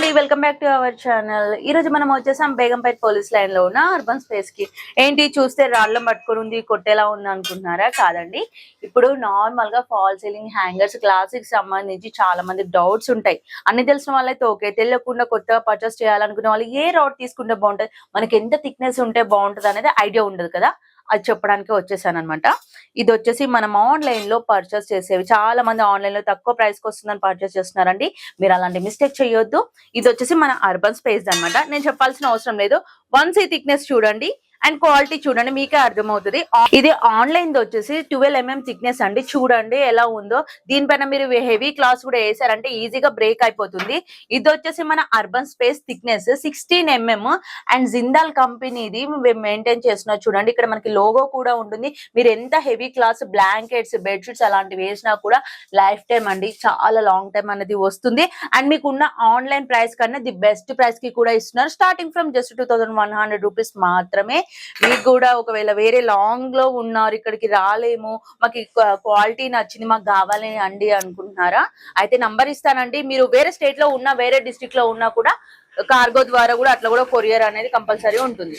అండి, welcome back to our channel. ఈ రోజు మనం వచ్చేసాం బేగంపేట్ పోలీస్ లైన్ లో ఉన్న అర్బన్ స్పేస్ కి. ఏంటి చూస్తే రాళ్ళం పట్టుకుని ఉంది, కొట్టేలా ఉంది అనుకుంటున్నారా? కాదండి. ఇప్పుడు నార్మల్ గా ఫాల్ సీలింగ్ హ్యాంగర్స్ క్లాసిక్ సంబంధించి చాలా మంది డౌట్స్ ఉంటాయి. అన్ని తెలిసిన వాళ్ళైతే ఓకే, తెలియకుండా కొత్తగా పర్చేస్ చేయాలనుకునే వాళ్ళు ఏ రాడ్ తీసుకుంటే బాగుంటుంది, మనకి ఎంత థిక్నెస్ ఉంటే బాగుంటుంది అనేది ఐడియా ఉండదు కదా. అది చెప్పడానికి వచ్చేసాను అనమాట. ఇది వచ్చేసి మనం ఆన్లైన్ లో పర్చేస్ చేసేవి, చాలా మంది ఆన్లైన్ లో తక్కువ ప్రైస్ కి వస్తుందని పర్చేస్ చేస్తున్నారండి. మీరు అలాంటి మిస్టేక్ చేయొద్దు. ఇది వచ్చేసి మన అర్బన్ స్పేస్ అన్నమాట. నేను చెప్పాల్సిన అవసరం లేదు. వన్స్ ఈ థిక్నెస్ చూడండి అండ్ క్వాలిటీ చూడండి, మీకే అర్థమవుతుంది. ఇది ఆన్లైన్ వచ్చేసి 12 mm థిక్నెస్ అండి. చూడండి ఎలా ఉందో. దీనిపైన మీరు హెవీ క్లాస్ కూడా వేసారంటే ఈజీగా బ్రేక్ అయిపోతుంది. ఇది వచ్చేసి మన urban space thickness 16 mm and Jindal కంపెనీది మెయింటైన్ చేస్తున్నారు. చూడండి ఇక్కడ మనకి లోగో కూడా ఉంటుంది. మీరు ఎంత హెవీ క్లాస్ బ్లాంకెట్స్, బెడ్షీట్స్ అలాంటివి వేసినా కూడా లైఫ్ టైం అండి, చాలా లాంగ్ టైం అనేది వస్తుంది. అండ్ మీకు ఉన్న ఆన్లైన్ ప్రైస్ కన్నా ది బెస్ట్ ప్రైస్ కి కూడా ఇస్తున్నారు. స్టార్టింగ్ ఫ్రమ్ జస్ట్ 2100 రూపీస్ మాత్రమే. మీకు కూడా ఒకవేళ వేరే లాంగ్ లో ఉన్నారు, ఇక్కడికి రాలేము, మాకు క్వాలిటీ నచ్చింది, మాకు కావాలి అండి అనుకుంటున్నారా? అయితే నంబర్ ఇస్తానండి. మీరు వేరే స్టేట్ లో ఉన్నా, వేరే డిస్ట్రిక్ట్ లో ఉన్నా కూడా కార్గో ద్వారా కూడా అట్లా కూడా కొరియర్ అనేది కంపల్సరీ ఉంటుంది.